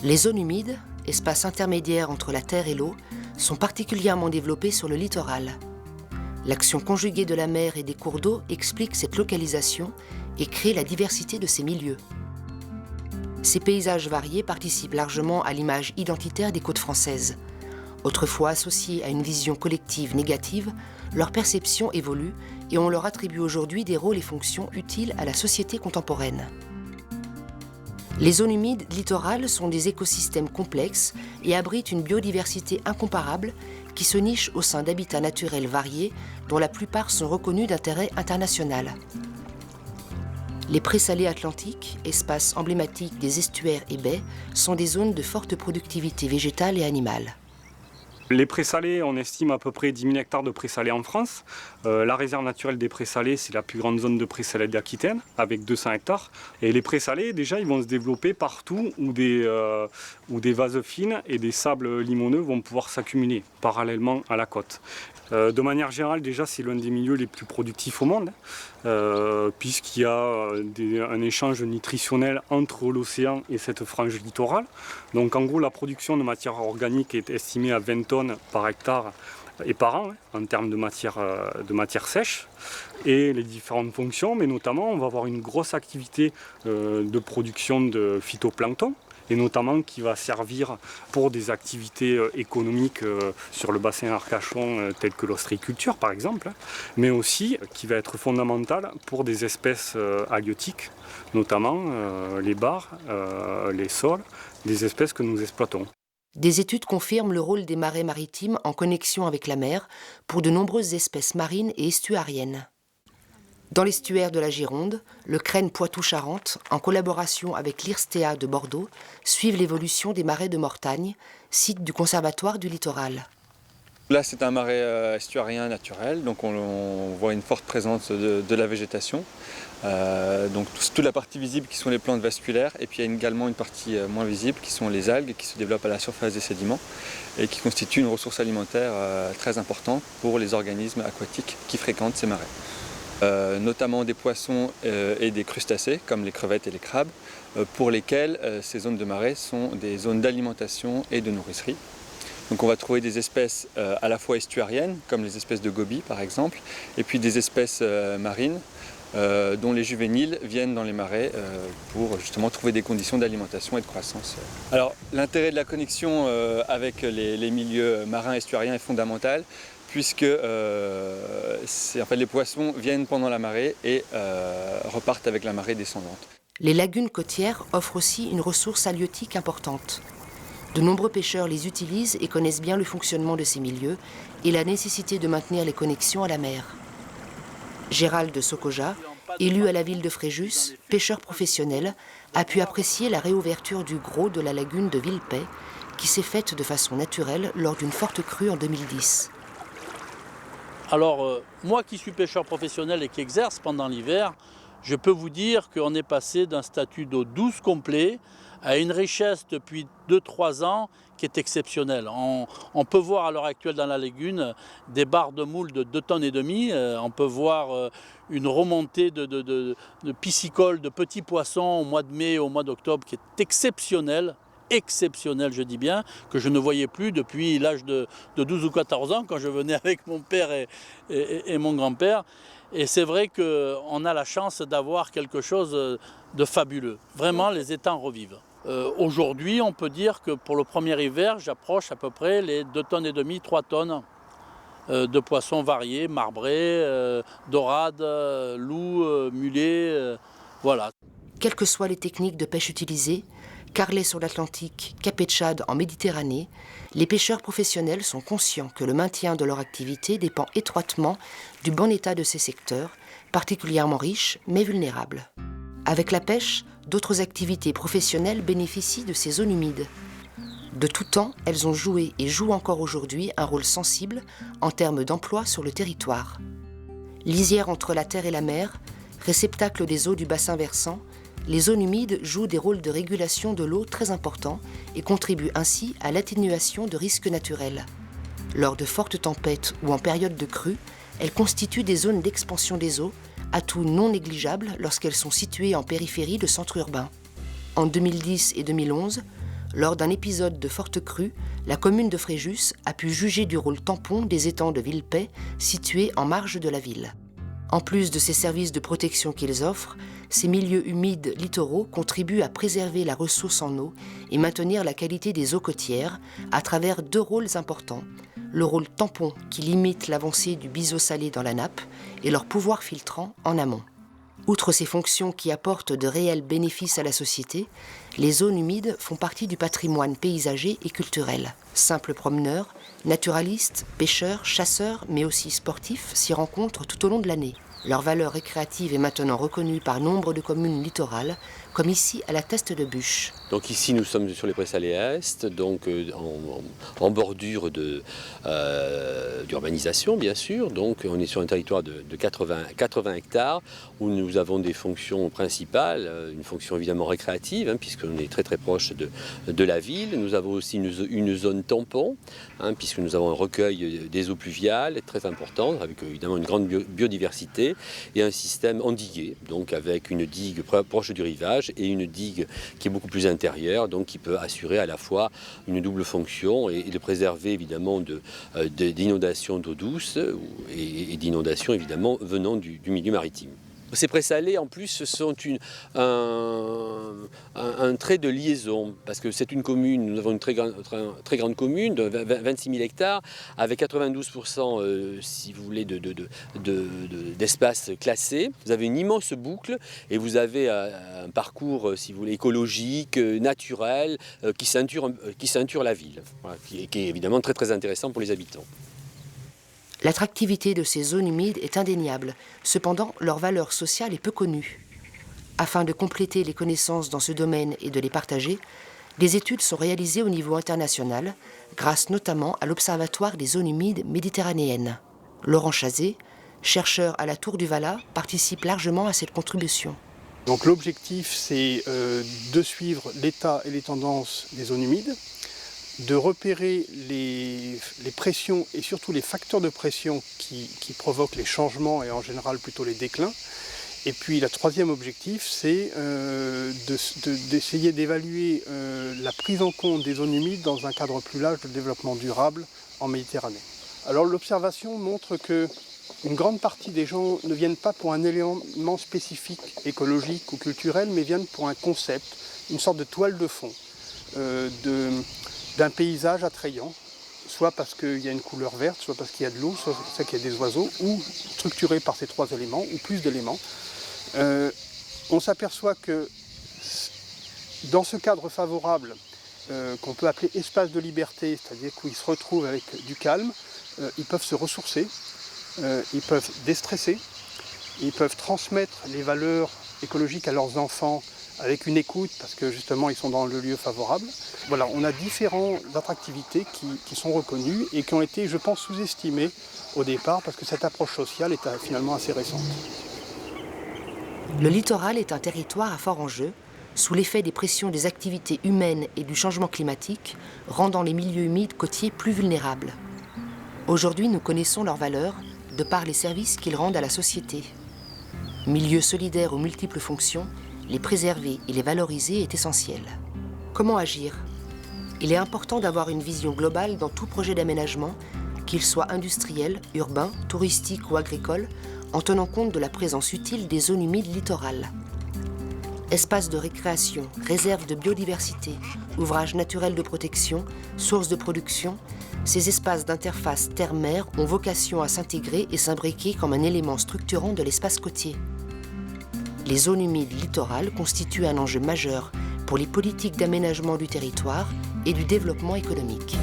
Les zones humides, espaces intermédiaires entre la terre et l'eau, sont particulièrement développées sur le littoral. L'action conjuguée de la mer et des cours d'eau explique cette localisation et crée la diversité de ces milieux. Ces paysages variés participent largement à l'image identitaire des côtes françaises. Autrefois associées à une vision collective négative, leur perception évolue et on leur attribue aujourd'hui des rôles et fonctions utiles à la société contemporaine. Les zones humides littorales sont des écosystèmes complexes et abritent une biodiversité incomparable qui se niche au sein d'habitats naturels variés dont la plupart sont reconnus d'intérêt international. Les présalés atlantiques, espaces emblématiques des estuaires et baies, sont des zones de forte productivité végétale et animale. Les présalés, on estime à peu près 10 000 hectares de présalés en France. La réserve naturelle des présalés, c'est la plus grande zone de présalés d'Aquitaine, avec 200 hectares. Et les présalés, déjà, ils vont se développer partout où des vases fines et des sables limoneux vont pouvoir s'accumuler, parallèlement à la côte. De manière générale, déjà, c'est l'un des milieux les plus productifs au monde, puisqu'il y a un échange nutritionnel entre l'océan et cette frange littorale. Donc, en gros, la production de matière organique est estimée à 20 tonnes par hectare et par an, en termes de matière sèche, et les différentes fonctions, mais notamment, on va avoir une grosse activité de production de phytoplancton, et notamment qui va servir pour des activités économiques sur le bassin Arcachon, telles que l'ostréiculture par exemple, mais aussi qui va être fondamentale pour des espèces halieutiques, notamment les bars, les sols, des espèces que nous exploitons. Des études confirment le rôle des marais maritimes en connexion avec la mer pour de nombreuses espèces marines et estuariennes. Dans l'estuaire de la Gironde, le Crène Poitou-Charentes, en collaboration avec l'IRSTEA de Bordeaux, suivent l'évolution des marais de Mortagne, site du Conservatoire du littoral. Là, c'est un marais estuarien naturel, donc on voit une forte présence de la végétation. Donc toute la partie visible qui sont les plantes vasculaires, et puis il y a également une partie moins visible qui sont les algues qui se développent à la surface des sédiments et qui constituent une ressource alimentaire très importante pour les organismes aquatiques qui fréquentent ces marais. Notamment des poissons et des crustacés comme les crevettes et les crabes, pour lesquels ces zones de marais sont des zones d'alimentation et de nourricerie. Donc on va trouver des espèces à la fois estuariennes, comme les espèces de gobies par exemple, et puis des espèces marines dont les juvéniles viennent dans les marais pour justement trouver des conditions d'alimentation et de croissance. Alors l'intérêt de la connexion avec les milieux marins estuariens est fondamental, puisque les poissons viennent pendant la marée et repartent avec la marée descendante. Les lagunes côtières offrent aussi une ressource halieutique importante. De nombreux pêcheurs les utilisent et connaissent bien le fonctionnement de ces milieux et la nécessité de maintenir les connexions à la mer. Gérald de Sokoja, élu à la ville de Fréjus, pêcheur professionnel, a pu apprécier la réouverture du gros de la lagune de Villepay, qui s'est faite de façon naturelle lors d'une forte crue en 2010. Alors, moi qui suis pêcheur professionnel et qui exerce pendant l'hiver, je peux vous dire qu'on est passé d'un statut d'eau douce complet à une richesse depuis 2-3 ans qui est exceptionnelle. On peut voir à l'heure actuelle dans la lagune des barres de moules de 2,5 tonnes. On peut voir une remontée de piscicoles, de petits poissons au mois de mai et au mois d'octobre qui est exceptionnelle. Exceptionnel, je dis bien, que je ne voyais plus depuis l'âge de 12 ou 14 ans, quand je venais avec mon père et mon grand-père. Et c'est vrai qu'on a la chance d'avoir quelque chose de fabuleux. Vraiment, les étangs revivent. Aujourd'hui, on peut dire que pour le premier hiver, j'approche à peu près les 2,5 tonnes, 3 tonnes de poissons variés, marbrés, dorades, loups, mulets, voilà. Quelles que soient les techniques de pêche utilisées, carrelés sur l'Atlantique, Capet de Tchad en Méditerranée, les pêcheurs professionnels sont conscients que le maintien de leur activité dépend étroitement du bon état de ces secteurs, particulièrement riches mais vulnérables. Avec la pêche, d'autres activités professionnelles bénéficient de ces zones humides. De tout temps, elles ont joué et jouent encore aujourd'hui un rôle sensible en termes d'emploi sur le territoire. Lisière entre la terre et la mer, réceptacle des eaux du bassin versant, les zones humides jouent des rôles de régulation de l'eau très importants et contribuent ainsi à l'atténuation de risques naturels. Lors de fortes tempêtes ou en période de crue, elles constituent des zones d'expansion des eaux, atout non négligeable lorsqu'elles sont situées en périphérie de centres urbains. En 2010 et 2011, lors d'un épisode de forte crue, la commune de Fréjus a pu juger du rôle tampon des étangs de Villepais situés en marge de la ville. En plus de ces services de protection qu'ils offrent, ces milieux humides littoraux contribuent à préserver la ressource en eau et maintenir la qualité des eaux côtières à travers 2 rôles importants. Le rôle tampon qui limite l'avancée du biseau salé dans la nappe et leur pouvoir filtrant en amont. Outre ces fonctions qui apportent de réels bénéfices à la société, les zones humides font partie du patrimoine paysager et culturel. Simples promeneurs, naturalistes, pêcheurs, chasseurs, mais aussi sportifs s'y rencontrent tout au long de l'année. Leur valeur récréative est maintenant reconnue par nombre de communes littorales, comme ici à la Teste de Buch. Donc ici nous sommes sur les Prés-Salés Est, donc en bordure d'urbanisation bien sûr. Donc on est sur un territoire de 80 hectares où nous avons des fonctions principales, une fonction évidemment récréative puisqu'on est très très proche de la ville. Nous avons aussi une zone tampon puisque nous avons un recueil des eaux pluviales très important avec évidemment une grande biodiversité et un système endigué, donc avec une digue proche du rivage et une digue qui est beaucoup plus intérieure, donc qui peut assurer à la fois une double fonction et de préserver évidemment d'inondations d'eau douce et d'inondations évidemment venant du milieu maritime. Ces Prés-Salés, en plus, sont un trait de liaison, parce que c'est une commune, nous avons une très grande commune de 26 000 hectares, avec 92%, si vous voulez, d'espaces classés. Vous avez une immense boucle et vous avez un parcours, si vous voulez, écologique, naturel, qui ceinture la ville, voilà, qui est évidemment très très intéressant pour les habitants. L'attractivité de ces zones humides est indéniable, cependant leur valeur sociale est peu connue. Afin de compléter les connaissances dans ce domaine et de les partager, des études sont réalisées au niveau international, grâce notamment à l'Observatoire des zones humides méditerranéennes. Laurent Chazé, chercheur à la Tour du Valat, participe largement à cette contribution. Donc l'objectif, c'est de suivre l'état et les tendances des zones humides, de repérer les pressions et surtout les facteurs de pression qui provoquent les changements et en général plutôt les déclins. Et puis le troisième objectif, c'est d'essayer d'évaluer la prise en compte des zones humides dans un cadre plus large de développement durable en Méditerranée. Alors l'observation montre que une grande partie des gens ne viennent pas pour un élément spécifique écologique ou culturel, mais viennent pour un concept, une sorte de toile de fond d'un paysage attrayant, soit parce qu'il y a une couleur verte, soit parce qu'il y a de l'eau, soit parce qu'il y a des oiseaux, ou structuré par ces 3 éléments, ou plus d'éléments. On s'aperçoit que dans ce cadre favorable, qu'on peut appeler espace de liberté, c'est-à-dire qu'ils se retrouvent avec du calme, ils peuvent se ressourcer, ils peuvent déstresser, ils peuvent transmettre les valeurs écologiques à leurs enfants avec une écoute, parce que justement ils sont dans le lieu favorable. Voilà, on a différentes attractivités qui sont reconnues et qui ont été, je pense, sous-estimées au départ, parce que cette approche sociale est finalement assez récente. Le littoral est un territoire à fort enjeu, sous l'effet des pressions des activités humaines et du changement climatique, rendant les milieux humides côtiers plus vulnérables. Aujourd'hui, nous connaissons leurs valeurs, de par les services qu'ils rendent à la société. Milieux solidaires aux multiples fonctions, les préserver et les valoriser est essentiel. Comment agir ? Il est important d'avoir une vision globale dans tout projet d'aménagement, qu'il soit industriel, urbain, touristique ou agricole, en tenant compte de la présence utile des zones humides littorales. Espaces de récréation, réserves de biodiversité, ouvrages naturels de protection, sources de production, ces espaces d'interface terre-mer ont vocation à s'intégrer et s'imbriquer comme un élément structurant de l'espace côtier. Les zones humides littorales constituent un enjeu majeur pour les politiques d'aménagement du territoire et du développement économique.